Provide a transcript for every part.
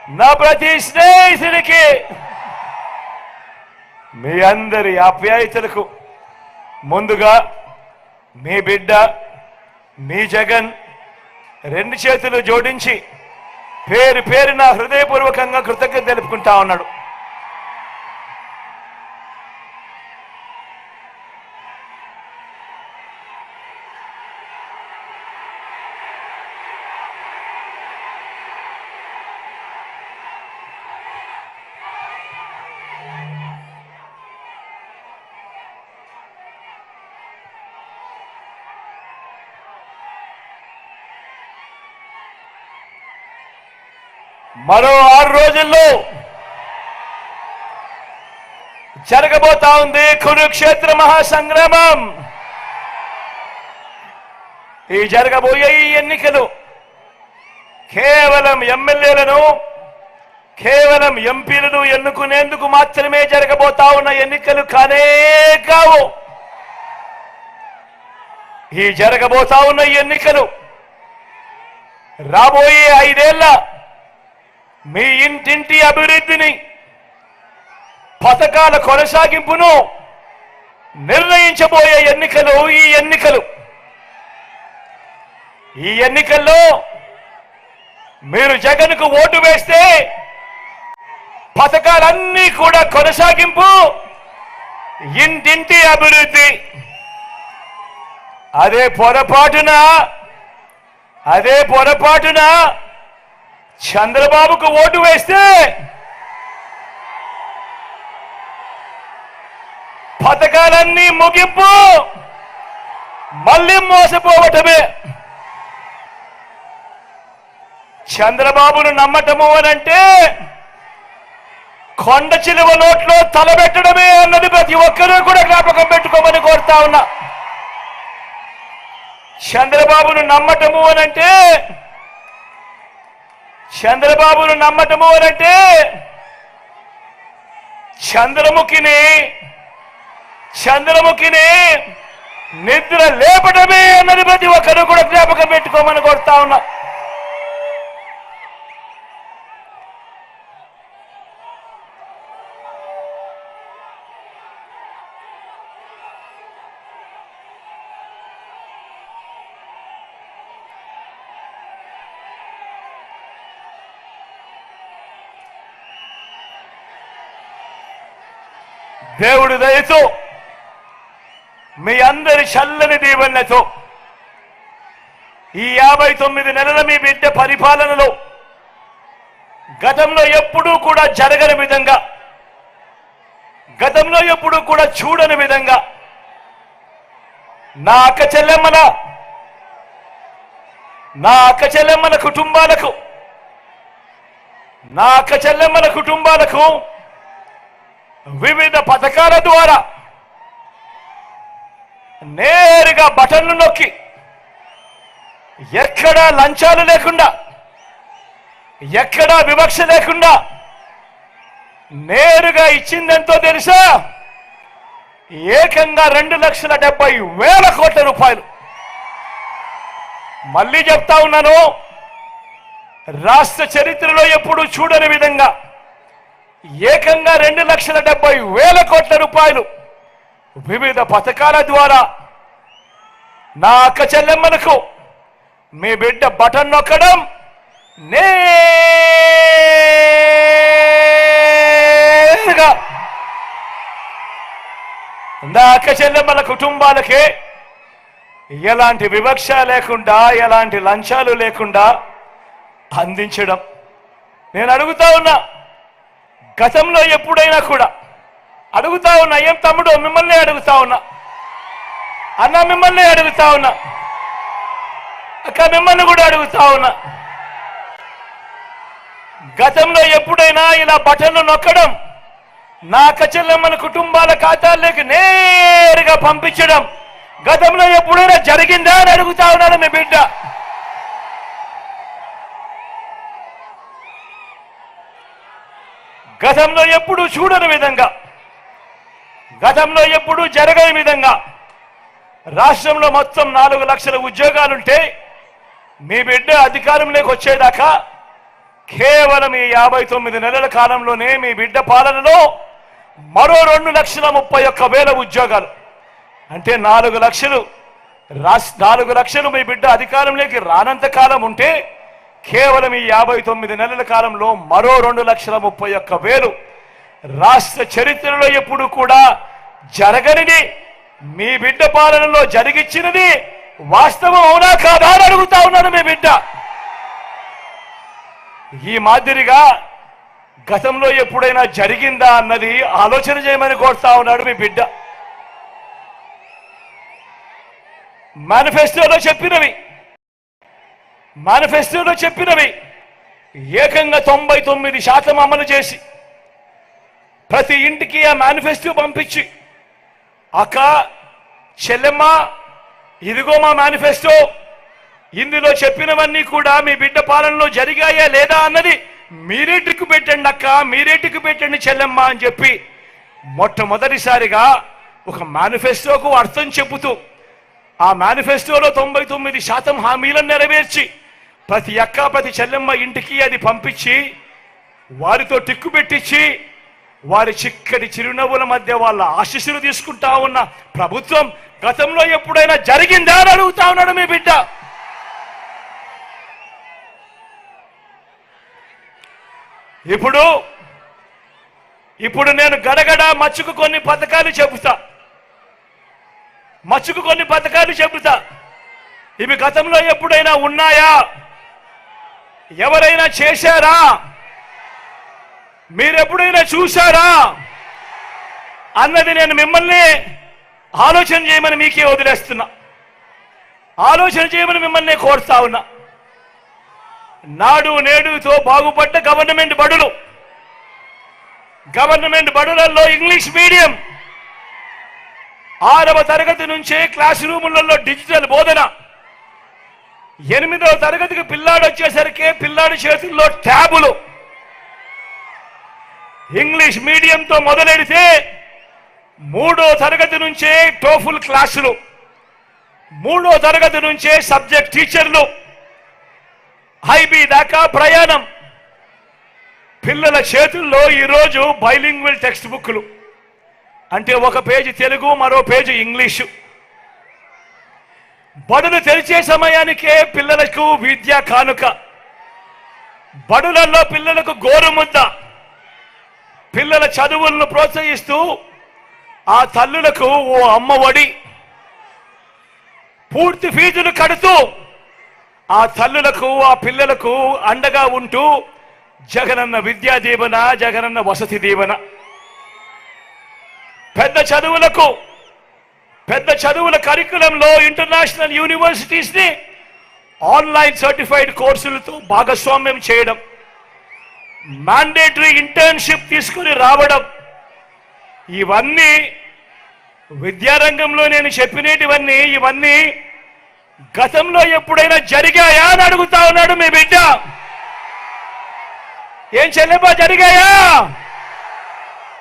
నా ప్రతి స్నేహితుడికి మీ అందరి ఆప్యాయతలకు ముందుగా మీ బిడ్డ మీ జగన్ రెండు చేతులు జోడించి పేరు పేరున హృదయపూర్వకంగా కృతజ్ఞత తెలుపుకుంటా ఉన్నాడు. మరో 6 రోజుల్లో జరగబోతా ఉంది కురుక్షేత్ర మహాసంగ్రామం. ఈ జరగబోయే ఈ ఎన్నికలు కేవలం ఎమ్మెల్యేలను కేవలం ఎంపీలను ఎన్నుకునేందుకు మాత్రమే జరగబోతా ఉన్న ఎన్నికలు కానే కావు. ఈ జరగబోతా ఉన్న ఎన్నికలు రాబోయే 5 ఏళ్ల మీ ఇంటింటి అభివృద్ధిని పథకాల కొనసాగింపును నిర్ణయించబోయే ఎన్నికలు ఈ ఎన్నికల్లో మీరు జగన్కు ఓటు వేస్తే పథకాలన్నీ కూడా కొనసాగింపు, ఇంటింటి అభివృద్ధి. అదే పొరపాటున చంద్రబాబుకు ఓటు వేస్తే పథకాలన్నీ ముగింపు, మళ్ళీ మోసపోవటమే. చంద్రబాబును నమ్మటము అనంటే కొండ చిలువ నోట్లో తలబెట్టడమే అన్నది ప్రతి ఒక్కరూ కూడా జ్ఞాపకం పెట్టుకోమని కోరుతా ఉన్నా. చంద్రబాబును నమ్మటము అనంటే చంద్రముఖిని నిద్ర లేపటమే అన్నది ప్రతి ఒక్కరూ కూడా జ్ఞాపకం పెట్టుకోమని కోరుతా ఉన్నా. దేవుడి దయతో మీ అందరి చల్లని దీవెనలతో ఈ 59 నెలల మీ బిడ్డ పరిపాలనలో గతంలో ఎప్పుడూ కూడా జరగని విధంగా, గతంలో ఎప్పుడూ కూడా చూడని విధంగా నా అక్క చెల్లెమ్మల కుటుంబాలకు వివిధ పథకాల ద్వారా నేరుగా బటన్లు నొక్కి ఎక్కడా లంచాలు లేకుండా, ఎక్కడా వివక్ష లేకుండా నేరుగా ఇచ్చిందెంతో తెలుసా? ఏకంగా 2,70,000 కోట్ల రూపాయలు. మళ్ళీ చెప్తా ఉన్నాను, రాష్ట్ర చరిత్రలో ఎప్పుడూ చూడని విధంగా ఏకంగా 2,70,000 కోట్ల రూపాయలు వివిధ పథకాల ద్వారా నా అక్క చెల్లెమ్మలకు మీ బిడ్డ బటన్ నొక్కడం, నేరుగా నా అక్క చెల్లెమ్మల కుటుంబాలకే ఎలాంటి వివక్ష లేకుండా, ఎలాంటి లంచాలు లేకుండా అందించడం. నేను అడుగుతా ఉన్నా, గతంలో ఎప్పుడైనా కూడా అడుగుతా ఉన్నా, ఏం తమ్ముడు మిమ్మల్ని అడుగుతా ఉన్నా, అన్న మిమ్మల్ని అడుగుతా ఉన్నా, అక్క మిమ్మల్ని కూడా అడుగుతా ఉన్నా, గతంలో ఎప్పుడైనా ఇలా బటన్లు నొక్కడం, నా అక్క చెల్లెమ్మల కుటుంబాల ఖాతాల్లోకి నేరుగా పంపించడం గతంలో ఎప్పుడైనా జరిగిందా అని అడుగుతా ఉన్నాను మీ బిడ్డ. గతంలో ఎప్పుడూ చూడని విధంగా, గతంలో ఎప్పుడూ జరగని విధంగా రాష్ట్రంలో మొత్తం 4 లక్షల ఉద్యోగాలుంటే మీ బిడ్డ అధికారంలోకి వచ్చేదాకా కేవలం ఈ 59 నెలల కాలంలోనే మీ బిడ్డ పాలనలో మరో 2,31,000 ఉద్యోగాలు, అంటే 4 లక్షలు 4 లక్షలు మీ బిడ్డ అధికారంలోకి రానంత కాలం ఉంటే కేవలం ఈ 59 నెలల కాలంలో మరో 2,31,000 రాష్ట్ర చరిత్రలో ఎప్పుడు కూడా జరగనిది మీ బిడ్డ పాలనలో జరిగిచ్చినది వాస్తవం అవునా కాదా అని అడుగుతా ఉన్నాడు మీ బిడ్డ. ఈ మాదిరిగా గతంలో ఎప్పుడైనా జరిగిందా అన్నది ఆలోచన చేయమని కోరుతా ఉన్నాడు మీ బిడ్డ. మేనిఫెస్టోలో చెప్పినవి ఏకంగా 99% అమలు చేసి ప్రతి ఇంటికి ఆ మేనిఫెస్టో పంపించి, అక్క చెల్లెమ్మ ఇదిగో మా మేనిఫెస్టో, ఇందులో చెప్పినవన్నీ కూడా మీ బిడ్డ పాలనలో జరిగాయా లేదా అన్నది మీరే టిక్కు పెట్టండి అక్క, మీరే టిక్కు పెట్టండి చెల్లెమ్మ అని చెప్పి మొట్టమొదటిసారిగా ఒక మేనిఫెస్టోకు అర్థం చెబుతూ ఆ మేనిఫెస్టోలో 99% హామీలను నెరవేర్చి ప్రతి అక్క ప్రతి చెల్లెమ్మ ఇంటికి అది పంపించి వారితో టిక్కు పెట్టించి వారి చిక్కటి చిరునవ్వుల మధ్య వాళ్ళ ఆశీస్సులు తీసుకుంటా ఉన్న ప్రభుత్వం గతంలో ఎప్పుడైనా జరిగిందా అని అడుగుతా ఉన్నాడు మీ బిడ్డ. ఇప్పుడు నేను గడగడ మచ్చుకు కొన్ని పథకాలు చెబుతా. ఇవి గతంలో ఎప్పుడైనా ఉన్నాయా? ఎవరైనా చేశారా? మీరెప్పుడైనా చూశారా అన్నది నేను మిమ్మల్ని ఆలోచన చేయమని మీకే వదిలేస్తున్నా, ఆలోచన చేయమని మిమ్మల్ని కోరుతా ఉన్నా. నాడు నేడుతో బాగుపడ్డ గవర్నమెంట్ బడులలో ఇంగ్లీష్ మీడియం 6వ తరగతి నుంచే క్లాస్ రూములలో డిజిటల్ బోధన, 8వ తరగతికి పిల్లాడు వచ్చేసరికి పిల్లాడి చేతుల్లో ట్యాబులు. ఇంగ్లీష్ మీడియంతో మొదలెడితే 3వ తరగతి నుంచే టోఫుల్ క్లాసులు, 3వ తరగతి నుంచే సబ్జెక్ట్ టీచర్లు, ఐబీ దాకా ప్రయాణం. పిల్లల చేతుల్లో ఈరోజు బైలింగ్వల్ టెక్స్ట్ బుక్లు, అంటే ఒక పేజీ తెలుగు మరో పేజీ ఇంగ్లీషు. బడులు తెరిచే సమయానికే పిల్లలకు విద్యా కానుక, బడులలో పిల్లలకు గోరుముద్ద. పిల్లల చదువులను ప్రోత్సహిస్తూ ఆ తల్లులకు ఓ అమ్మఒడి, పూర్తి ఫీజులు కడుతూ ఆ తల్లులకు ఆ పిల్లలకు అండగా ఉంటూ జగనన్న విద్యా దీవెన, జగనన్న వసతి దీవెన. పెద్ద చదువుల కరికులంలో ఇంటర్నేషనల్ యూనివర్సిటీస్ ని ఆన్లైన్ సర్టిఫైడ్ కోర్సులతో భాగస్వామ్యం చేయడం, మ్యాండేటరీ ఇంటర్న్షిప్ తీసుకుని రావడం. ఇవన్నీ విద్యారంగంలో నేను చెప్పినటివన్నీ ఇవన్నీ గతంలో ఎప్పుడైనా జరిగాయా అని అడుగుతా ఉన్నాడు మీ బిడ్డ. ఏం చెల్లెమ్మా జరిగాయా?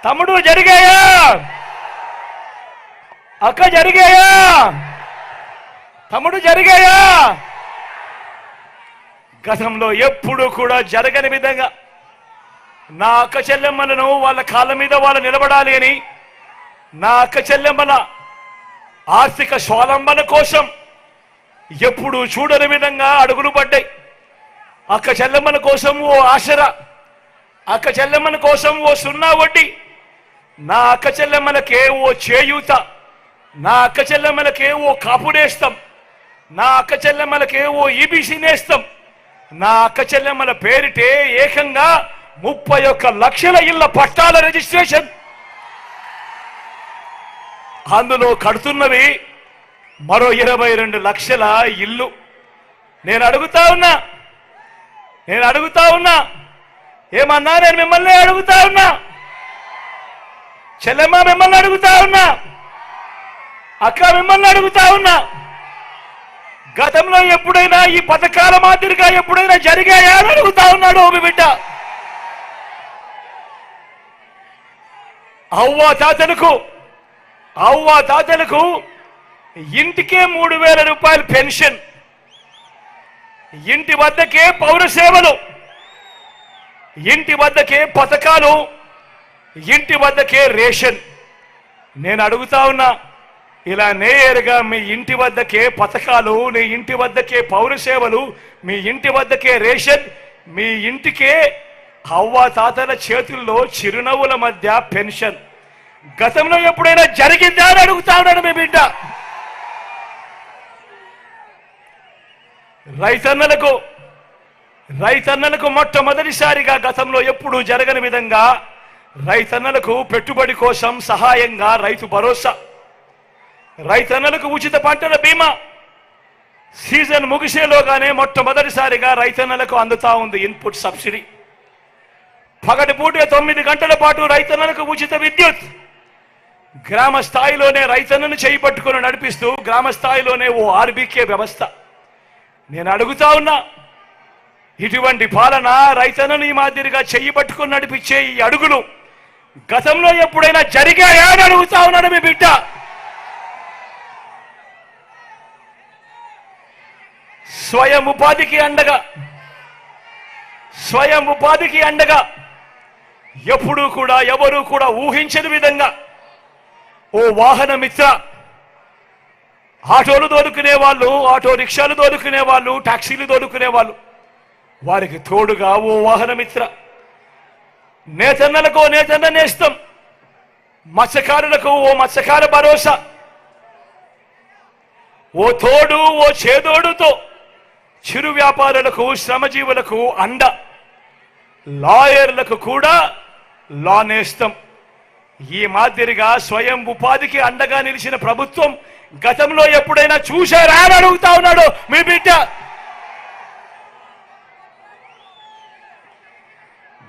తమ్ముడు జరిగాయా? అక్క జరిగాయా? తమ్ముడు జరిగాయా? గతంలో ఎప్పుడు కూడా జరగని విధంగా నా అక్క చెల్లెమ్మలను వాళ్ళ కాళ్ళ మీద వాళ్ళు నిలబడాలి అని, నా అక్క చెల్లెమ్మల ఆర్థిక స్వావలంబన కోసం ఎప్పుడు చూడని విధంగా అడుగులు పడ్డాయి. అక్క చెల్లెమ్మల కోసం ఓ ఆసరా, అక్క చెల్లెమ్మల కోసం ఓ సున్నా వడ్డీ, నా అక్క చెల్లెమ్మలకే ఓ చేయూత, నా అక్క చెల్లెమ్మలకే ఓ కాపు నేస్తం, నా అక్క చెల్లెమ్మలకే ఓ ఈబీసీ నేస్తం. నా అక్క చెల్లెమ్మల పేరిటే ఏకంగా 31 లక్షల ఇళ్ల పట్టాల రిజిస్ట్రేషన్. అందులో కడుతున్నవి మరో 22 లక్షల ఇల్లు. నేను అడుగుతా ఉన్నా ఏమన్నా? నేను మిమ్మల్ని అడుగుతా ఉన్నా, చెల్లెమ్మ మిమ్మల్ని అడుగుతా ఉన్నా, అక్క మిమ్మల్ని అడుగుతా ఉన్నా, గతంలో ఎప్పుడైనా ఈ పథకాల మాదిరిగా ఎప్పుడైనా జరిగాయా అని అడుగుతా ఉన్నాడు మీ బిడ్డ. అవ్వ తాతలకు ఇంటికే 3,000 రూపాయలు పెన్షన్, ఇంటి వద్దకే పౌర సేవలు, ఇంటి వద్దకే పథకాలు, ఇంటి వద్దకే రేషన్. నేను అడుగుతా ఉన్నా, ఇలా నేరుగా మీ ఇంటి వద్దకే పథకాలు, నీ ఇంటి వద్దకే పౌర సేవలు, మీ ఇంటి వద్దకే రేషన్, మీ ఇంటికే అవ్వ తాతల చేతుల్లో చిరునవ్వుల మధ్య పెన్షన్. గతంలో ఎప్పుడైనా జరిగిందా అని అడుగుతా ఉన్నాడు మీ బిడ్డ. రైతన్నలకు మొట్టమొదటిసారిగా గతంలో ఎప్పుడూ జరగని విధంగా రైతన్నలకు పెట్టుబడి కోసం సహాయంగా రైతు భరోసా, రైతన్నలకు ఉచిత పంటల బీమా సీజన్ ముగిసేలోగానే మొట్టమొదటిసారిగా రైతన్నలకు అందుతా ఉంది ఇన్పుట్ సబ్సిడీ. పగటిపూటే 9 గంటల పాటు రైతన్నలకు ఉచిత విద్యుత్. గ్రామ స్థాయిలోనే రైతన్నను చేయిపట్టుకుని నడిపిస్తూ గ్రామ స్థాయిలోనే ఓ ఆర్బీకే వ్యవస్థ. నేను అడుగుతా ఉన్నా, ఇటువంటి పాలన, రైతన్నను ఈ మాదిరిగా చెయ్యి పట్టుకుని నడిపించే ఈ అడుగులు గతంలో ఎప్పుడైనా జరిగాయా అని అడుగుతా ఉన్నాడు మీ బిడ్డ. స్వయం ఉపాధికి అండగా ఎప్పుడూ కూడా ఎవరూ కూడా ఊహించని విధంగా ఓ వాహన మిత్ర, ఆటోలు దొరుకునే వాళ్ళు, ఆటో రిక్షాలు దొరుకునే వాళ్ళు, టాక్సీలు దొరుకునే వాళ్ళు, వారికి తోడుగా ఓ వాహన మిత్ర, నేతన్నలకు నేతన్న నేస్తం, మత్స్యకారులకు ఓ మత్స్యకార భరోసా, ఓ తోడు ఓ చేదోడుతో చిరు వ్యాపారులకు శ్రమజీవులకు అండ, లాయర్లకు కూడా లా నేస్తం. ఈ మాదిరిగా స్వయం ఉపాధికి అండగా నిలిచిన ప్రభుత్వం గతంలో ఎప్పుడైనా చూశారా అని అడుగుతా ఉన్నాడు మీ బిడ్డ.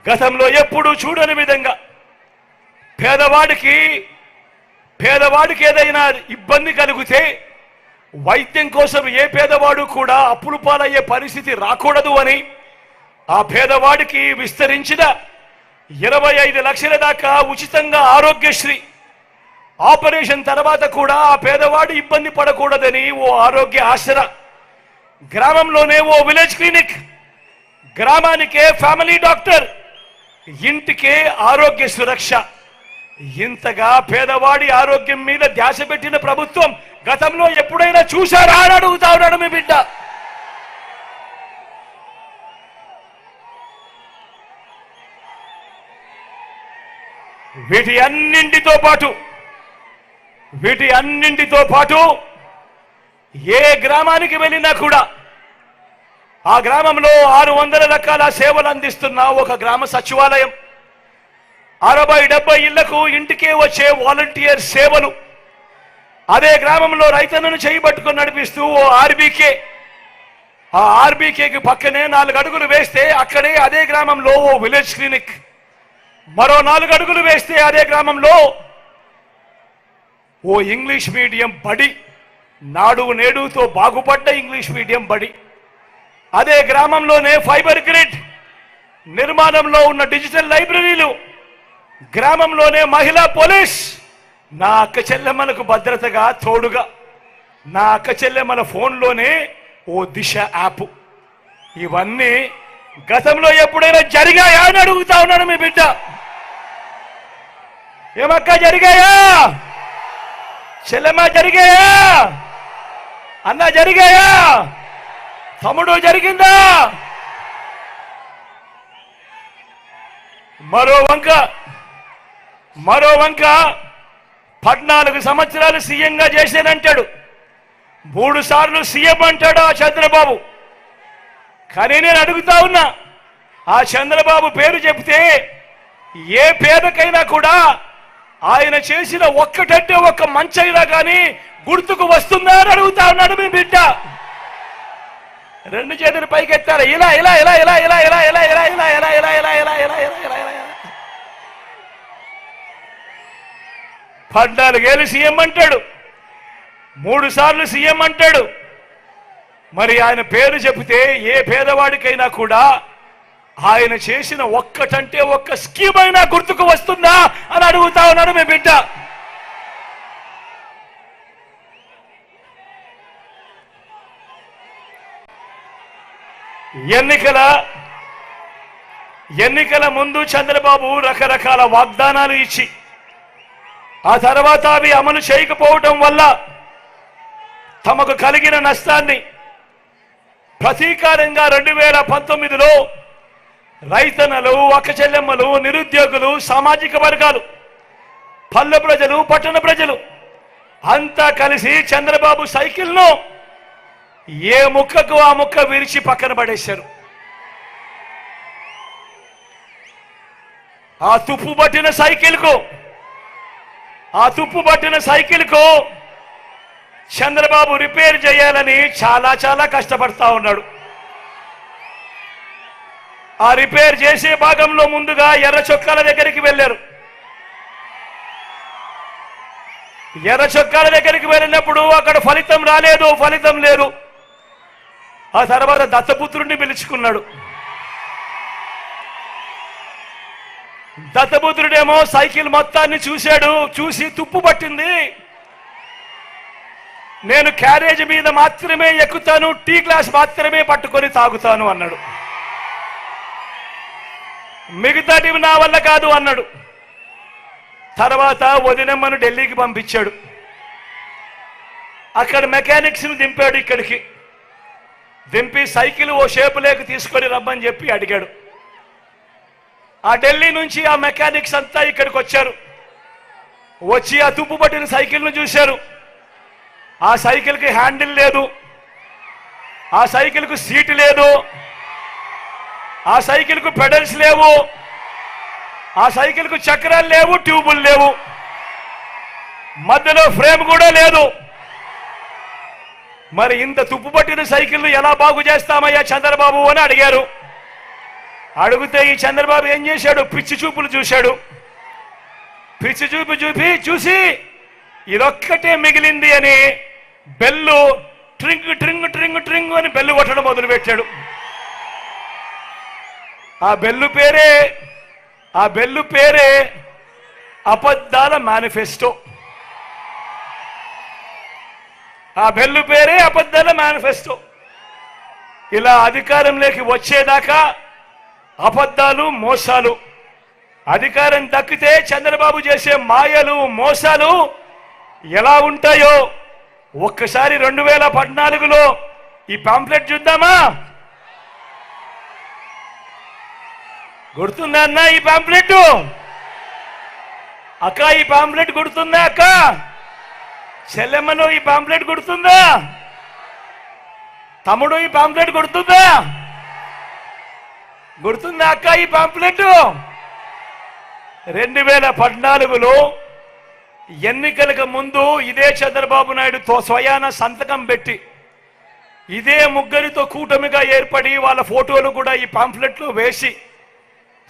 గతంలో ఎప్పుడూ చూడని విధంగా పేదవాడికి ఏదైనా ఇబ్బంది కలిగితే వైద్యం కోసం ఏ పేదవాడు కూడా అప్పులు పాలయ్యే పరిస్థితి రాకూడదు అని ఆ పేదవాడికి విస్తరించిన 25 లక్షల దాకా ఉచితంగా ఆరోగ్యశ్రీ, ఆపరేషన్ తర్వాత కూడా ఆ పేదవాడు ఇబ్బంది పడకూడదని ఓ ఆరోగ్య ఆసరా, గ్రామంలోనే ఓ విలేజ్ క్లినిక్, గ్రామానికే ఫ్యామిలీ డాక్టర్, ఇంటికే ఆరోగ్య సురక్ష. ఇంతగా పేదవాడి ఆరోగ్యం మీద ధ్యాస పెట్టిన ప్రభుత్వం గతంలో ఎప్పుడైనా చూశారా అని అడుగుతా ఉన్నాడు మీ బిడ్డ. వీటి అన్నింటితో పాటు ఏ గ్రామానికి వెళ్ళినా కూడా ఆ గ్రామంలో 600 రకాల సేవలు అందిస్తున్న ఒక గ్రామ సచివాలయం, 60-70 ఇళ్లకు ఇంటికే వచ్చే వాలంటీర్ సేవలు, అదే గ్రామంలో రైతన్నను చేయబట్టుకుని నడిపిస్తూ ఓ ఆర్బీకే, ఆ ఆర్బీకేకి పక్కనే 4 అడుగులు వేస్తే అక్కడే అదే గ్రామంలో ఓ విలేజ్ క్లినిక్, మరో 4 అడుగులు వేస్తే అదే గ్రామంలో ఓ ఇంగ్లీష్ మీడియం బడి, నాడు నేడుతో బాగుపడ్డ ఇంగ్లీష్ మీడియం బడి, అదే గ్రామంలోనే ఫైబర్ గ్రిడ్ నిర్మాణంలో ఉన్న డిజిటల్ లైబ్రరీలు, గ్రామంలోనే మహిళా పోలీస్, నా అక్క చెల్లెమ్మలకు భద్రతగా తోడుగా, నా అక్క చెల్లెమ్మల ఫోన్లోనే ఓ దిశ యాప్. ఇవన్నీ గతంలో ఎప్పుడైనా జరిగాయా అని అడుగుతా ఉన్నాను మీ బిడ్డ. ఏమక్క జరిగాయా? చెల్లెమ్మ జరిగాయా? అన్న జరిగాయా? తమ్ముడు జరిగిందా? మరో వంక 14 సంవత్సరాలు సీఎంగా చేశానంటాడు, 3 సార్లు సీఎం అంటాడు ఆ చంద్రబాబు. కానీ నేను అడుగుతా ఉన్నా, ఆ చంద్రబాబు పేరు చెప్తే ఏ పేదకైనా కూడా ఆయన చేసిన ఒక్కటంటే ఒక్క మంచైనా కానీ గుర్తుకు వస్తుందా అని అడుగుతా ఉన్నాడు మీ బిడ్డ. 2 చేతులు పైకెత్తారు, ఇలా ఇలా ఇలా ఇలా ఇలా ఇలా ఇలా ఇలా ఇలా ఇలా ఇలా ఇలా ఇలా ఇలా ఇలా ఇలా 14 ఏళ్ళు సీఎం అంటాడు, 3 సార్లు సీఎం అంటాడు. మరి ఆయన పేరు చెబితే ఏ పేదవాడికైనా కూడా ఆయన చేసిన ఒక్కటంటే ఒక్క స్కీమ్ అయినా గుర్తుకు వస్తుందా అని అడుగుతా ఉన్నాడు మీ బిడ్డ. ఎన్నికల ముందు చంద్రబాబు రకరకాల వాగ్దానాలు ఇచ్చి ఆ తర్వాత అవి అమలు చేయకపోవటం వల్ల తమకు కలిగిన నష్టాన్ని ప్రతీకారంగా 2019లో రైతన్నలు, అక్కచెల్లెమ్మలు, నిరుద్యోగులు, సామాజిక వర్గాలు, పల్లె ప్రజలు, పట్టణ ప్రజలు అంతా కలిసి చంద్రబాబు సైకిల్ను ఏ ముక్కకు ఆ ముక్క విరిచి పక్కన పడేశారు. ఆ తుప్పు పట్టిన సైకిల్కు చంద్రబాబు రిపేర్ చేయాలని చాలా కష్టపడతా ఉన్నాడు. ఆ రిపేర్ చేసే భాగంలో ముందుగా ఎర్ర చొక్కాల దగ్గరికి వెళ్ళారు. ఎర్ర చొక్కాల దగ్గరికి వెళ్ళినప్పుడు అక్కడ ఫలితం లేదు. ఆ తర్వాత దత్తపుత్రుడిని పిలుచుకున్నాడు. దత్తపుత్రుడేమో సైకిల్ మొత్తాన్ని చూసి తుప్పు పట్టింది, నేను క్యారేజ్ మీద మాత్రమే ఎక్కుతాను, టీ గ్లాస్ మాత్రమే పట్టుకొని తాగుతాను అన్నాడు. మిగతాటివి నా వల్ల కాదు అన్నాడు. తర్వాత వదినమ్మను ఢిల్లీకి పంపించాడు. అక్కడ మెకానిక్స్ని దింపాడు. ఇక్కడికి దింపి సైకిల్ ఓ షేపు లేక తీసుకొని రమ్మని చెప్పి అడిగాడు. ఆ ఢిల్లీ నుంచి ఆ మెకానిక్స్ అంతా ఇక్కడికి వచ్చారు. వచ్చి ఆ తుప్పు పట్టిన సైకిల్ను చూశారు. ఆ సైకిల్కి హ్యాండిల్ లేదు, ఆ సైకిల్కు సీటు లేదు, ఆ సైకిల్కు పెడల్స్ లేవు, ఆ సైకిల్కు చక్రాలు లేవు, ట్యూబులు లేవు, మధ్యలో ఫ్రేమ్ కూడా లేదు. మరి ఇంత తుప్పు పట్టిన సైకిల్ ఎలా బాగు చేస్తామయ్యా చంద్రబాబు అని అడిగారు. అడిగితే ఈ చంద్రబాబు ఏం చేశాడు? పిచ్చి చూపులు చూశాడు. పిచ్చి చూపు చూసి ఇదొక్కటే మిగిలింది అని బెల్లు ట్రింగ్ ట్రింగ్ ట్రింగ్ ట్రింగ్ అని బెల్లు కొట్టడం మొదలుపెట్టాడు. ఆ బెల్లు పేరే అబద్ధాల మేనిఫెస్టో. ఆ బెల్లు పేరే అబద్ధాల మేనిఫెస్టో. ఇలా అధికారంలోకి వచ్చేదాకా అబద్ధాలు, మోసాలు. అధికారం దక్కితే చంద్రబాబు చేసే మాయలు, మోసాలు ఎలా ఉంటాయో ఒక్కసారి 2014లో ఈ పాంప్లెట్ చూద్దామా? గుర్తుందా అన్న ఈ పాంప్లెట్? అక్క ఈ పాంప్లెట్ గుర్తుందా? అక్క చెల్లెమ్మను ఈ పాంప్లెట్ గుర్తుందా? తమ్ముడు ఈ పాంప్లెట్ గుర్తుందా? అక్క ఈ పాంప్లెట్? 2014లో ఎన్నికలకు ముందు ఇదే చంద్రబాబు నాయుడుతో స్వయాన సంతకం పెట్టి ఇదే ముగ్గురితో కూటమిగా ఏర్పడి వాళ్ళ ఫోటోలు కూడా ఈ పాంప్లెట్లో వేసి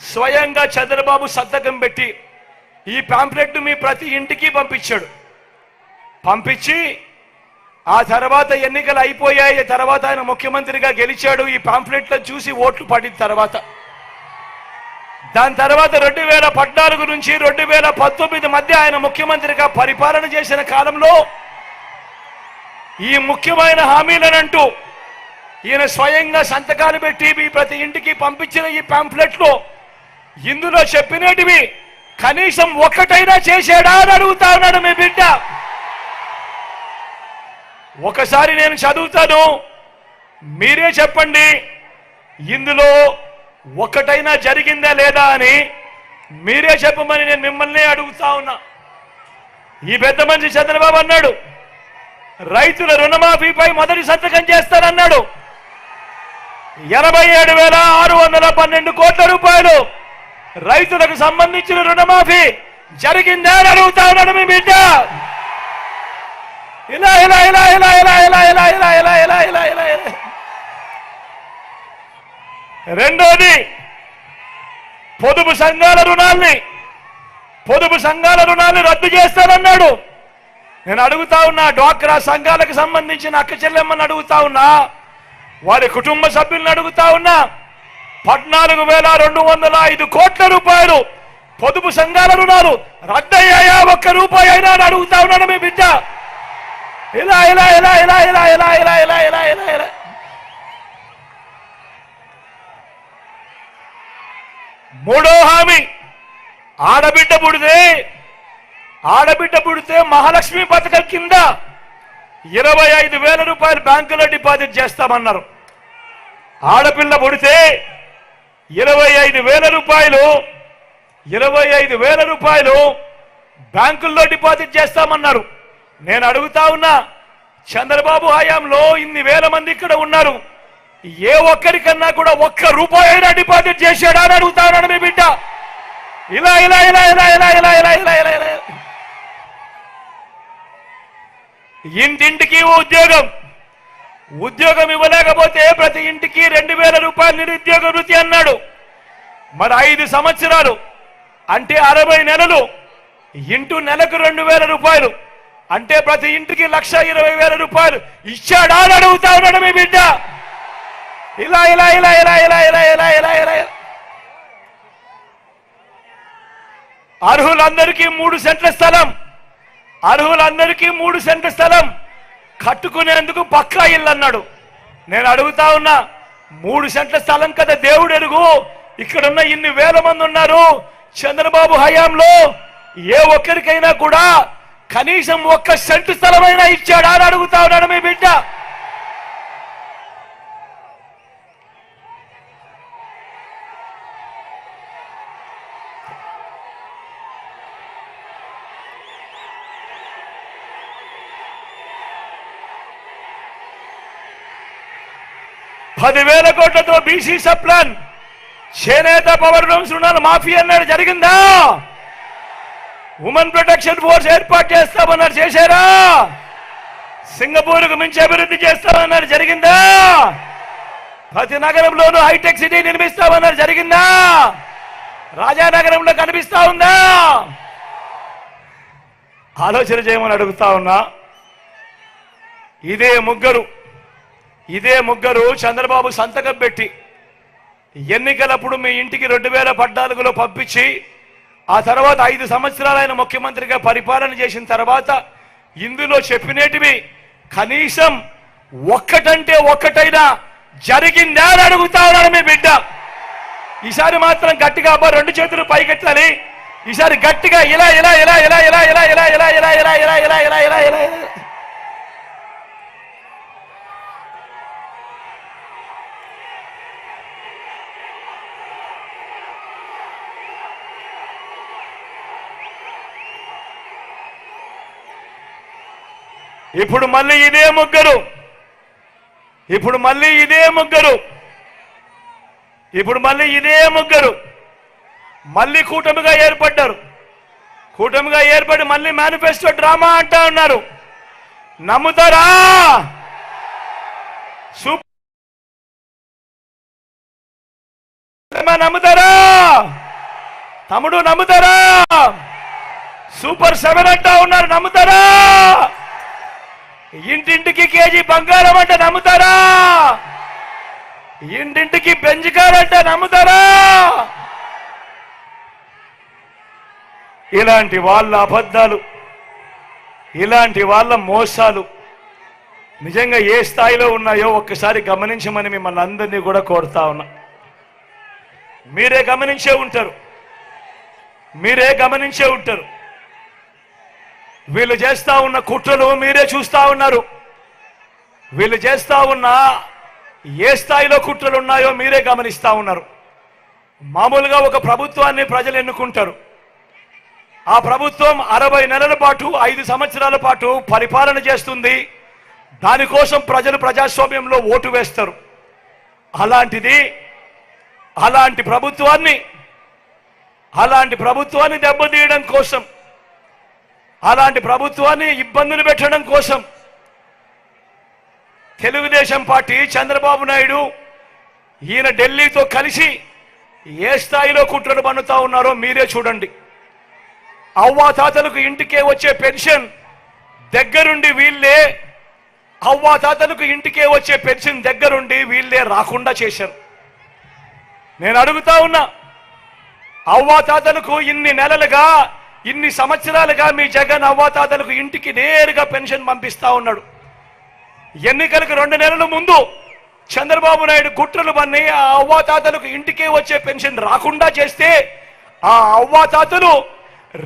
స్వయంగా చంద్రబాబు సంతకం పెట్టి ఈ పాంప్లెట్ మీ ప్రతి ఇంటికి పంపించాడు. పంపించి ఆ తర్వాత ఎన్నికలు అయిపోయాయి. తర్వాత ఆయన ముఖ్యమంత్రిగా గెలిచాడు. ఈ పాంప్లెట్లను చూసి ఓట్లు పడిన తర్వాత దాని తర్వాత 2014 నుంచి 2019 మధ్య ఆయన ముఖ్యమంత్రిగా పరిపాలన చేసిన కాలంలో ఈ ముఖ్యమైన హామీలనంటూ ఈయన స్వయంగా సంతకాలు పెట్టి మీ ప్రతి ఇంటికి పంపించిన ఈ పాంప్లెట్లో ఇందులో చెప్పినటివి కనీసం ఒక్కటైనా చేశాడా అని అడుగుతా ఉన్నాడు మీ బిడ్డ. ఒకసారి నేను చదువుతాను, మీరే చెప్పండి ఇందులో ఒక్కటైనా జరిగిందా లేదా అని మీరే చెప్పమని నేను మిమ్మల్ని అడుగుతా ఉన్నా. ఈ పెద్ద మనిషి చంద్రబాబు అన్నాడు రైతుల రుణమాఫీపై మొదటి సంతకం చేస్తానన్నాడు. 87,612 కోట్ల రూపాయలు రైతులకు సంబంధించిన రుణమాఫీ జరిగిందా అని అడుగుతా ఉన్నాడు మీ బిడ్డ. ఇలా ఇలా ఇలా ఇలా ఇలా ఇలా ఇలా ఇలా ఇలా ఇలా ఇలా ఇలా ఇలా రెండోది పొదుపు సంఘాల రుణాల్ని రద్దు చేస్తానన్నాడు. నేను అడుగుతా ఉన్నా, డ్వాక్రా సంఘాలకు సంబంధించిన అక్క చెల్లెమ్మని అడుగుతా ఉన్నా, వారి కుటుంబ సభ్యులను అడుగుతా ఉన్నా, 14,205 కోట్ల రూపాయలు పొదుపు సంఘాల రుణాలు రద్దయ్యాయా? ఒక్క రూపాయి అయినా అని అడుగుతా ఉన్నాను మీ బిడ్డ. ఇలా ఇలా ఇలా ఇలా ఇలా ఇలా ఇలా ఇలా ఇలా ఇలా ఇలా మూడో హామీ, ఆడబిడ్డ పుడితే మహాలక్ష్మి పథకం కింద 25,000 రూపాయలు బ్యాంకులో డిపాజిట్ చేస్తామన్నారు. ఆడపిల్ల పుడితే 25,000 రూపాయలు బ్యాంకుల్లో డిపాజిట్ చేస్తామన్నారు. నేను అడుగుతా ఉన్నా, చంద్రబాబు హయాంలో ఇన్ని వేల మంది ఇక్కడ ఉన్నారు, ఏ ఒక్కరికన్నా కూడా ఒక్క రూపాయి అయినా డిపాజిట్ చేశాడా అని అడుగుతా ఉన్నాడు మీ బిడ్డ. ఇలా ఇలా ఇలా ఇలా ఇలా ఇలా ఇలా ఇలా ఇలా ఇలా ఇంటింటికి ఉద్యోగం ఇవ్వలేకపోతే ప్రతి ఇంటికి 2,000 రూపాయలు నిరుద్యోగ వృత్తి అన్నాడు. మరి 5 సంవత్సరాలు అంటే 60 నెలలు ఇంటూ నెలకు 2,000 రూపాయలు అంటే ప్రతి ఇంటికి 1,20,000 రూపాయలు ఇచ్చాడా అని అడుగుతా ఉన్నాడు మీ బిడ్డ. ఇలా ఇలా ఇలా ఇలా ఇలా ఇలా ఇలా ఇలా ఇలా అర్హులందరికీ 3 సెంట్ల స్థలం కట్టుకునేందుకు పక్కా ఇల్లు అన్నాడు. నేను అడుగుతా ఉన్నా, 3 సెంట్ల స్థలం కదా దేవుడు ఎరుగు, ఇక్కడున్న ఇన్ని వేల మంది ఉన్నారు, చంద్రబాబు హయాంలో ఏ ఒక్కరికైనా కూడా కనీసం 1 సెంటు స్థలమైనా ఇచ్చాడా అని అడుగుతా ఉన్నాడు మీ బిడ్డ. ₹10,000 కోట్లతో బీసీ సప్లాన్, చేనేత పవర్ లూమ్స్ రుణాలు మాఫీ అన్నాడు, జరిగిందా? ఉమెన్ ప్రొటెక్షన్ ఫోర్స్ ఏర్పాటు చేస్తామన్నారు, చేశారా? సింగపూర్కు మించి అభివృద్ధి చేస్తామన్నారు, జరిగిందా? ప్రతి నగరంలోనూ హైటెక్ సిటీ నిర్మిస్తామన్నారు, జరిగిందా? రాజానగరంలో కనిపిస్తా ఉందా? ఆలోచన చేయమని అడుగుతా ఉన్నా. ఇదే ముగ్గురు చంద్రబాబు సంతకం పెట్టి ఎన్నికలప్పుడు మీ ఇంటికి 2014లో పంపించి ఆ తర్వాత 5 సంవత్సరాలు ఆయన ముఖ్యమంత్రిగా పరిపాలన చేసిన తర్వాత ఇందులో చెప్పినటివి కనీసం ఒక్కటంటే ఒక్కటైనా జరిగిందా అని అడుగుతా ఉన్నాడు మీ బిడ్డ. ఈసారి మాత్రం గట్టిగా 2 చేతులు పైకెత్తాలి. ఈసారి గట్టిగా ఇలా ఇలా ఇలా ఇలా ఇలా ఇలా ఇలా ఇలా ఇలా ఇలా ఇలా ఇలా ఇలా ఇలా ఇలా ఇప్పుడు మళ్ళీ ఇదే ముగ్గురు మళ్ళీ కూటమిగా ఏర్పడి మళ్ళీ మేనిఫెస్టో డ్రామా అంటా ఉన్నారు. నమ్ముతారా? నమ్ముతారా తమ్ముడు? నమ్ముతారా? సూపర్ 7 అంటా ఉన్నారు, నమ్ముతారా? ఇంటింటికి కేజీ బంగారం అంటే నమ్ముతారా? ఇంటింటికి పెంచుకారంటే నమ్ముతారా? ఇలాంటి వాళ్ళ అబద్ధాలు, ఇలాంటి వాళ్ళ మోసాలు నిజంగా ఏ స్థాయిలో ఉన్నాయో ఒక్కసారి గమనించమని మిమ్మల్ని అందరినీ కూడా కోరుతా ఉన్నా. మీరే గమనించే ఉంటారు. వీళ్ళు చేస్తా ఉన్న కుట్రలు మీరే చూస్తా ఉన్నారు. వీళ్ళు చేస్తా ఉన్న ఏ స్థాయిలో కుట్రలు ఉన్నాయో మీరే గమనిస్తా ఉన్నారు. మామూలుగా ఒక ప్రభుత్వాన్ని ప్రజలు ఎన్నుకుంటారు. ఆ ప్రభుత్వం 60 నెలల పాటు 5 సంవత్సరాల పాటు పరిపాలన చేస్తుంది. దానికోసం ప్రజలు ప్రజాస్వామ్యంలో ఓటు వేస్తారు. అలాంటి ప్రభుత్వాన్ని దెబ్బతీయడం కోసం, అలాంటి ప్రభుత్వాన్ని ఇబ్బందులు పెట్టడం కోసం తెలుగుదేశం పార్టీ, చంద్రబాబు నాయుడు ఈయన ఢిల్లీతో కలిసి ఏ స్థాయిలో కుట్రలు పన్నుతా ఉన్నారో మీరే చూడండి. అవ్వాతాతలకు ఇంటికే వచ్చే పెన్షన్ దగ్గరుండి వీళ్ళే రాకుండా చేశారు. నేను అడుగుతా ఉన్నా, అవ్వాతాతలకు ఇన్ని సంవత్సరాలుగా మీ జగన్ అవ్వాతాతలకు ఇంటికి నేరుగా పెన్షన్ పంపిస్తా ఉన్నాడు. ఎన్నికలకు 2 నెలల ముందు చంద్రబాబు నాయుడు కుట్రలు పన్ని ఆ అవ్వాతాతలకు ఇంటికే వచ్చే పెన్షన్ రాకుండా చేస్తే ఆ అవ్వాతాతలు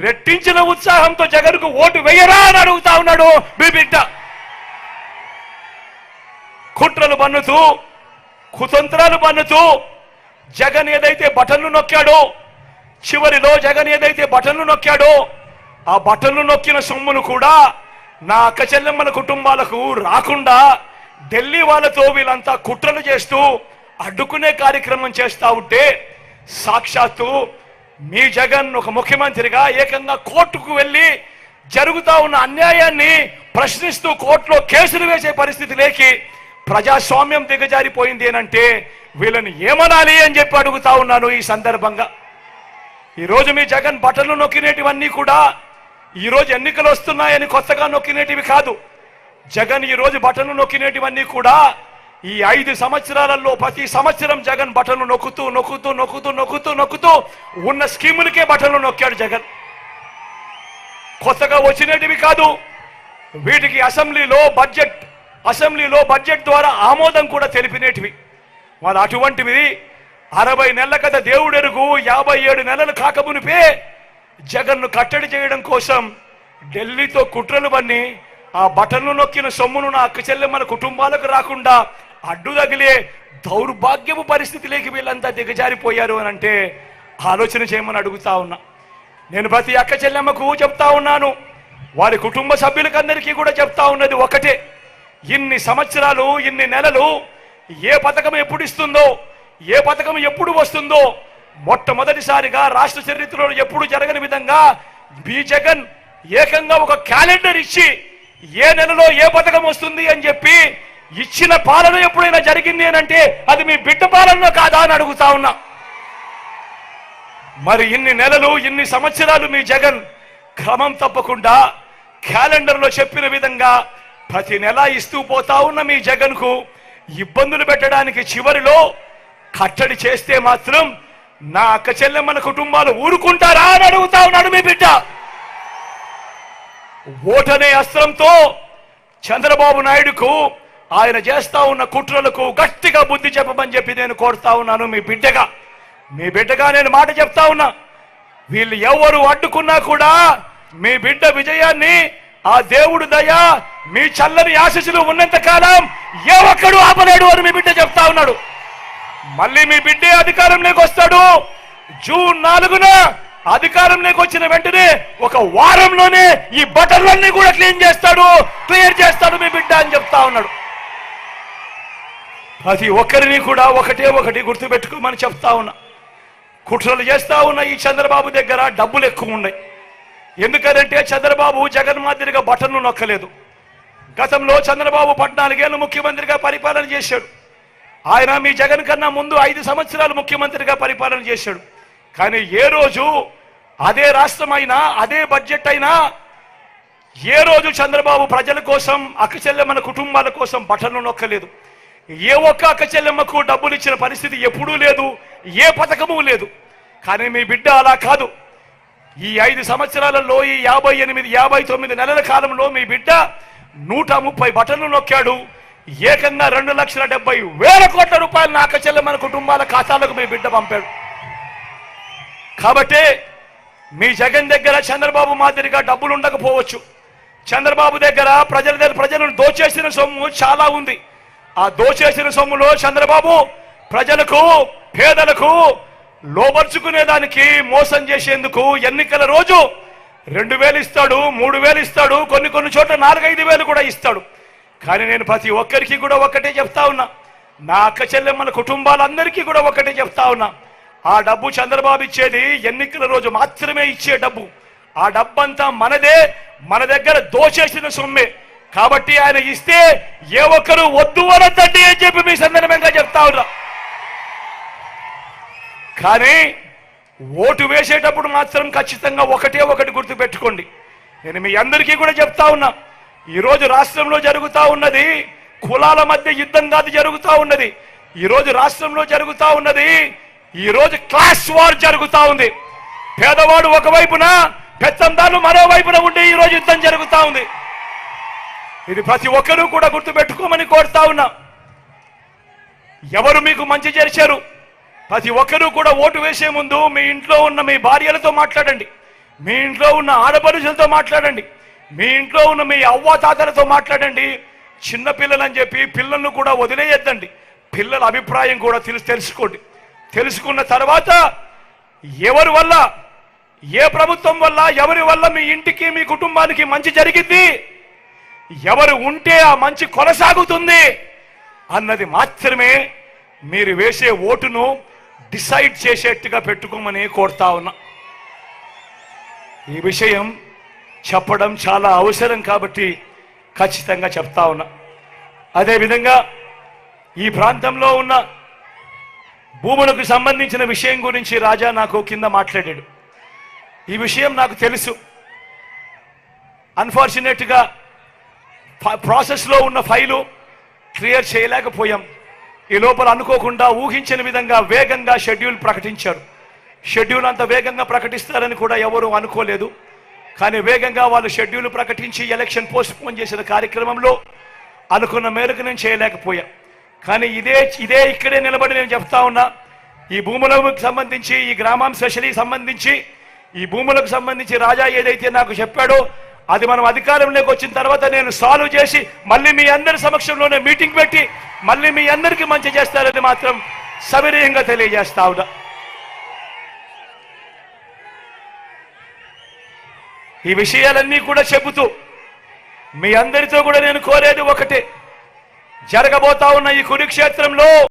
రెట్టించిన ఉత్సాహంతో జగన్కు ఓటు వేయరా అని అడుగుతా ఉన్నాడు మీ బిడ్డ. కుట్రలు పన్నుతూ కుతంత్రాలు పన్నుతూ జగన్ ఏదైతే బటన్లు నొక్కాడో, చివరిలో జగన్ ఏదైతే బటన్లు నొక్కాడో ఆ బటన్లు నొక్కిన సొమ్మును కూడా నా అక్క చెల్లెమ్మల కుటుంబాలకు రాకుండా ఢిల్లీ వాళ్ళతో వీళ్ళంతా కుట్రలు చేస్తూ అడ్డుకునే కార్యక్రమం చేస్తా ఉంటే సాక్షాత్తు మీ జగన్ ఒక ముఖ్యమంత్రిగా ఏకంగా కోర్టుకు వెళ్ళి జరుగుతా ఉన్న అన్యాయాన్ని ప్రశ్నిస్తూ కోర్టులో కేసులు వేసే పరిస్థితి లేకి ప్రజాస్వామ్యం దిగజారిపోయింది అంటే వీళ్ళని ఏమనాలి అని చెప్పి అడుగుతా ఉన్నాను. ఈ సందర్భంగా ఈరోజు మీ జగన్ బటన్లు నొక్కినేటివన్నీ కూడా ఈరోజు ఎన్నికలు వస్తున్నాయని కొత్తగా నొక్కినేటివి కాదు. జగన్ ఈరోజు బటన్లు నొక్కినేటివన్నీ కూడా ఈ 5 సంవత్సరాలలో ప్రతి సంవత్సరం జగన్ బటన్లు నొక్కుతూ నొక్కుతూ నొక్కుతూ నొక్కుతూ నొక్కుతూ ఉన్న స్కీములకే బటన్లు నొక్కాడు జగన్. కొత్తగా వచ్చినటివి కాదు. వీటికి అసెంబ్లీలో బడ్జెట్ ద్వారా ఆమోదం కూడా తెలిపినేటివి. మరి అటువంటివి 60 నెలల కథ దేవుడెరుగు 57 నెలలు కాకమునిపే జగన్ను కట్టడి చేయడం కోసం ఢిల్లీతో కుట్రలు పన్ని ఆ బటన్లు నొక్కిన సొమ్మును నా అక్క చెల్లెమ్మల కుటుంబాలకు రాకుండా అడ్డు తగిలే దౌర్భాగ్యపు పరిస్థితిలోకి వీళ్ళంతా దిగజారిపోయారు అని అంటే ఆలోచన చేయమని అడుగుతా ఉన్నా. నేను ప్రతి అక్క చెల్లెమ్మకు చెప్తా ఉన్నాను, వారి కుటుంబ సభ్యులకందరికీ కూడా చెప్తా ఉన్నది ఒకటే, ఇన్ని సంవత్సరాలు ఇన్ని నెలలు ఏ పథకం ఎప్పుడు ఇస్తుందో, ఏ పథకం ఎప్పుడు వస్తుందో మొట్టమొదటిసారిగా రాష్ట్ర చరిత్రలో ఎప్పుడు జరగని విధంగా బి జగన్ ఏకంగా ఒక క్యాలెండర్ ఇచ్చి ఏ నెలలో ఏ పథకం వస్తుంది అని చెప్పి ఇచ్చిన పాలన ఎప్పుడైనా జరిగింది అని అంటే అది మీ బిడ్డ పాలన కాదా అని అడుగుతా ఉన్నా. మరి ఇన్ని నెలలు ఇన్ని సంవత్సరాలు మీ జగన్ క్రమం తప్పకుండా క్యాలెండర్లో చెప్పిన విధంగా ప్రతి నెల ఇస్తూ పోతా ఉన్న మీ జగన్కు ఇబ్బందులు పెట్టడానికి చివరిలో కట్టడి చేస్తే మాత్రం నా అక్క చెల్లెమ్మల కుటుంబాలు ఊరుకుంటారా అని అడుగుతా ఉన్నాడు మీ బిడ్డ. ఓటనే అస్త్రంతో చంద్రబాబు నాయుడుకు ఆయన చేస్తా ఉన్న కుట్రలకు గట్టిగా బుద్ధి చెప్పమని చెప్పి నేను కోరుతా ఉన్నాను. మీ బిడ్డగా నేను మాట చెప్తా ఉన్నా, వీళ్ళు ఎవరు అడ్డుకున్నా కూడా మీ బిడ్డ విజయాన్ని ఆ దేవుడు దయ మీ చల్లని ఆశీస్సులు ఉన్నంత కాలం ఏ ఒక్కడు ఆపలేడు అని మీ బిడ్డ చెప్తా ఉన్నాడు. మళ్ళీ మీ బిడ్డే అధికారంలోకి వస్తాడు. జూన్ 4న అధికారంలోకి వచ్చిన వెంటనే ఒక వారంలోనే ఈ బటన్లన్నీ కూడా క్లియర్ చేస్తాడు మీ బిడ్డ అని చెప్తా ఉన్నాడు. ప్రతి ఒక్కరిని కూడా ఒకటి గుర్తుపెట్టుకోమని చెప్తా ఉన్నా. కుట్రలు చేస్తా ఉన్న ఈ చంద్రబాబు దగ్గర డబ్బులు ఎక్కువ ఉన్నాయి. ఎందుకంటే చంద్రబాబు జగన్ మాదిరిగా బటన్లు నొక్కలేదు. గతంలో చంద్రబాబు 14 ఏళ్ళు ముఖ్యమంత్రిగా పరిపాలన చేశాడు. ఆయన మీ జగన్ కన్నా ముందు 5 సంవత్సరాలు ముఖ్యమంత్రిగా పరిపాలన చేశాడు. కానీ ఏ రోజు అదే రాష్ట్రం అయినా అదే బడ్జెట్ అయినా ఏ రోజు చంద్రబాబు ప్రజల కోసం అక్క చెల్లెమ్మల కుటుంబాల కోసం బటన్లు నొక్కలేదు. ఏ ఒక్క అక్క చెల్లెమ్మకు డబ్బులు ఇచ్చిన పరిస్థితి ఎప్పుడూ లేదు, ఏ పథకము లేదు. కానీ మీ బిడ్డ అలా కాదు. ఈ 5 సంవత్సరాలలో ఈ 59 నెలల కాలంలో మీ బిడ్డ 130 బటన్లు నొక్కాడు. ఏకంగా 2,70,000 కోట్ల రూపాయలు నా అక్క చెల్లెమ్మల కుటుంబాల ఖాతాలకు మీ బిడ్డ పంపాడు. కాబట్టి మీ జగన్ దగ్గర చంద్రబాబు మాదిరిగా డబ్బులు ఉండకపోవచ్చు. చంద్రబాబు దగ్గర ప్రజలను దోచేసిన సొమ్ము చాలా ఉంది. ఆ దోచేసిన సొమ్ములో చంద్రబాబు ప్రజలకు పేదలకు లోబర్చుకునేదానికి మోసం చేసేందుకు ఎన్నికల రోజు 2,000 ఇస్తాడు, 3,000 ఇస్తాడు, కొన్ని చోట్ల 4-5,000 కూడా ఇస్తాడు. కానీ నేను ప్రతి ఒక్కరికి కూడా ఒకటే చెప్తా ఉన్నా, నా అక్క చెల్లెమ్మల కుటుంబాలందరికీ కూడా ఒకటే చెప్తా ఉన్నా, ఆ డబ్బు చంద్రబాబు ఇచ్చేది ఎన్నికల రోజు మాత్రమే ఇచ్చే డబ్బు. ఆ డబ్బంతా మనదే, మన దగ్గర దోచేసిన సొమ్మే. కాబట్టి ఆయన ఇస్తే ఏ ఒక్కరు వద్దు అనొద్దండి అని చెప్పి మీ సందర్భంగా చెప్తా ఉన్నా. కానీ ఓటు వేసేటప్పుడు మాత్రం ఖచ్చితంగా ఒకటి గుర్తుపెట్టుకోండి. నేను మీ అందరికీ కూడా చెప్తా ఉన్నా, ఈరోజు రాష్ట్రంలో జరుగుతూ ఉన్నది కులాల మధ్య యుద్ధం కాదు జరుగుతూ ఉన్నది. ఈరోజు రాష్ట్రంలో జరుగుతూ ఉన్నది ఈరోజు క్లాస్ వార్ జరుగుతూ ఉంది. పేదవాడు ఒకవైపున, పెత్తందారులు మరోవైపున ఉండే ఈరోజు యుద్ధం జరుగుతూ ఉంది. ఇది ప్రతి ఒక్కరూ కూడా గుర్తుపెట్టుకోమని కోరుతా ఉన్నా. ఎవరు మీకు మంచి చేశారు? ప్రతి ఒక్కరూ కూడా ఓటు వేసే ముందు మీ ఇంట్లో ఉన్న మీ భార్యలతో మాట్లాడండి, మీ ఇంట్లో ఉన్న ఆడపడుచులతో మాట్లాడండి, మీ ఇంట్లో ఉన్న మీ అవ్వాతాతలతో మాట్లాడండి. చిన్నపిల్లలని చెప్పి పిల్లలను కూడా వదిలేయద్దండి. పిల్లల అభిప్రాయం కూడా తెలుసుకోండి. తెలుసుకున్న తర్వాత ఎవరి వల్ల, ఏ ప్రభుత్వం వల్ల, ఎవరి వల్ల మీ ఇంటికి మీ కుటుంబానికి మంచి జరిగింది, ఎవరు ఉంటే ఆ మంచి కొనసాగుతుంది అన్నది మాత్రమే మీరు వేసే ఓటును డిసైడ్ చేసేట్టుగా పెట్టుకోమని కోరుతా ఉన్నా. ఈ విషయం చెప్పడం చాలా అవసరం కాబట్టి ఖచ్చితంగా చెప్తా ఉన్నా. అదేవిధంగా ఈ ప్రాంతంలో ఉన్న భూములకు సంబంధించిన విషయం గురించి రాజా నాకు కింద మాట్లాడాడు. ఈ విషయం నాకు తెలుసు. అన్ఫార్చునేట్గా ప్రాసెస్లో ఉన్న ఫైలు క్లియర్ చేయలేకపోయాం. ఈ లోపల అనుకోకుండా ఊహించిన విధంగా వేగంగా షెడ్యూల్ ప్రకటించారు. షెడ్యూల్ అంత వేగంగా ప్రకటిస్తారని కూడా ఎవరు అనుకోలేదు. కానీ వేగంగా వాళ్ళు షెడ్యూల్ ప్రకటించి ఎలక్షన్ పోస్ట్పోన్ చేసిన కార్యక్రమంలో అనుకున్న మేరకు నేను చేయలేకపోయా. కానీ ఇదే ఇక్కడే నిలబడి నేను చెప్తా ఉన్నా, ఈ భూములకు సంబంధించి, ఈ గ్రామం స్పెషలీ సంబంధించి, ఈ భూములకు సంబంధించి రాజా ఏదైతే నాకు చెప్పాడో అది మనం అధికారంలోకి వచ్చిన తర్వాత నేను సాల్వ్ చేసి మళ్ళీ మీ అందరి సమక్షంలోనే మీటింగ్ పెట్టి మళ్ళీ మీ అందరికీ మంచి చేస్తారని మాత్రం సవినయంగా తెలియజేస్తా ఉన్నా. ఈ విషయాలన్నీ కూడా చెబుతూ మీ అందరితో కూడా నేను కోరేది ఒకటే, జరగబోతా ఉన్న ఈ కురుక్షేత్రంలో